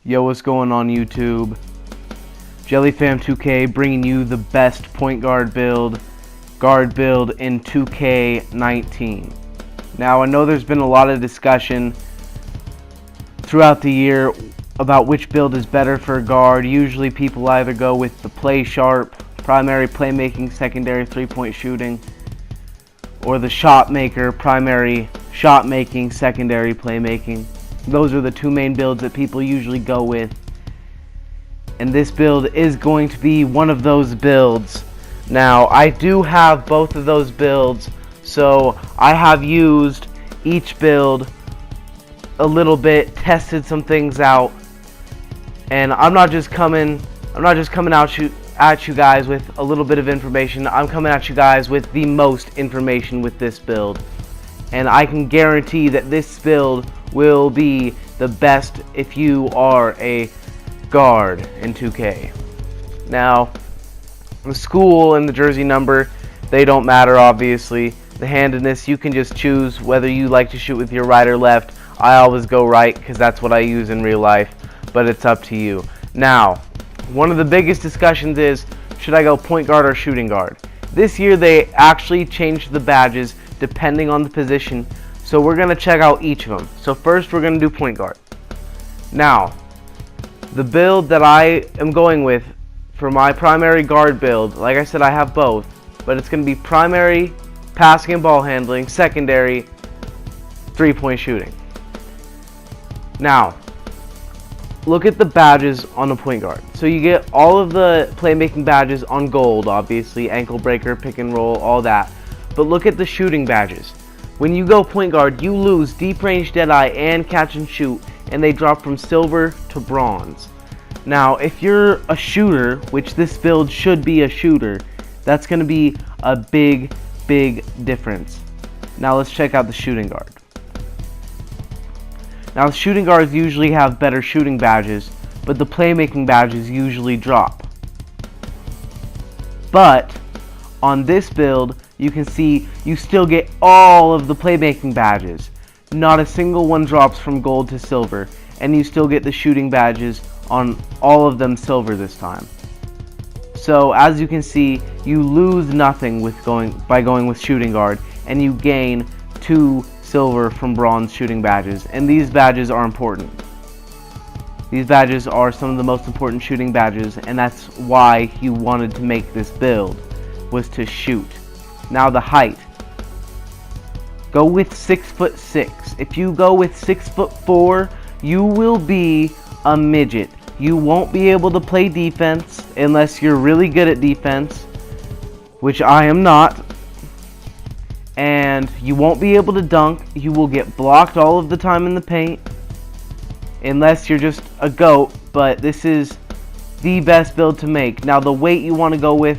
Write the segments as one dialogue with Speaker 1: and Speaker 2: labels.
Speaker 1: Yo, what's going on YouTube? JellyFam2K bringing you the best point guard build in 2K19. Now, I know there's been a lot of discussion throughout the year about which build is better for a guard. Usually people either go with the play sharp, primary playmaking, secondary three-point shooting, or the shot maker, primary shot making, secondary playmaking. Those are the two main builds that people usually go with. And this build is going to be one of those builds. Now, I do have both of those builds, so I have used each build a little bit, tested some things out, and I'm not just coming at you guys with a little bit of information. I'm coming at you guys with the most information with this build. And I can guarantee that this build will be the best if you are a guard in 2K. Now, the school and the jersey number, they don't matter obviously. The handedness, you can just choose whether you like to shoot with your right or left. I always go right because that's what I use in real life, but it's up to you. Now, one of the biggest discussions is, should I go point guard or shooting guard? This year they actually changed the badges depending on the position, so we're going to check out each of them. So first we're going to do point guard. Now, the build that I am going with for my primary guard build, like I said, I have both, but it's going to be primary passing and ball handling, secondary three-point shooting. Now, look at the badges on the point guard. So you get all of the playmaking badges on gold, obviously, ankle breaker, pick and roll, all that. But look at the shooting badges. When you go point guard, you lose deep range deadeye and catch and shoot, and they drop from silver to bronze. Now, if you're a shooter, which this build should be a shooter, that's going to be a big difference. Now let's check out the shooting guard. Now, shooting guards usually have better shooting badges, but the playmaking badges usually drop. But on this build, you can see you still get all of the playmaking badges. Not a single one drops from gold to silver, and you still get the shooting badges on all of them silver this time. So as you can see, you lose nothing by going with shooting guard, and you gain 2 silver from bronze shooting badges, and these badges are important. These badges are some of the most important shooting badges, and that's why you wanted to make this build, was to shoot. Now the height. Go with 6'6". If you go with 6'4", you will be a midget. You won't be able to play defense unless you're really good at defense, which I am not. And you won't be able to dunk. You will get blocked all of the time in the paint, unless you're just a goat. But this is the best build to make. Now the weight you want to go with,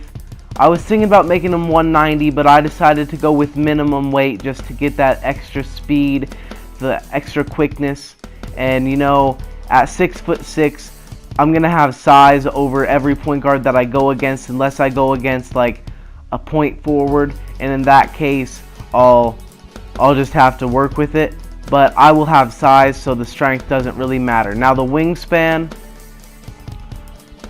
Speaker 1: I was thinking about making them 190, but I decided to go with minimum weight just to get that extra speed, the extra quickness. And you know, at 6'6", I'm gonna have size over every point guard that I go against, unless I go against like a point forward, and in that case I'll just have to work with it. But I will have size, so the strength doesn't really matter. Now the wingspan,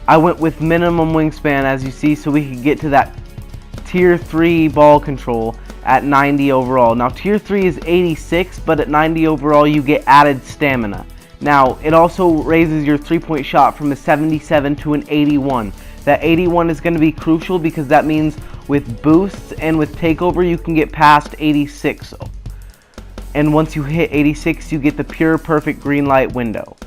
Speaker 1: I went with minimum wingspan, as you see, so we could get to that tier 3 ball control at 90 overall. Now tier 3 is 86, but at 90 overall you get added stamina. Now it also raises your 3-point shot from a 77 to an 81. That 81 is going to be crucial because that means with boosts and with takeover you can get past 86. And once you hit 86, you get the pure perfect green light window.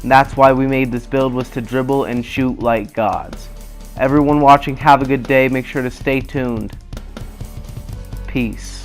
Speaker 1: And that's why we made this build, was to dribble and shoot like gods. Everyone watching, have a good day. Make sure to stay tuned. Peace.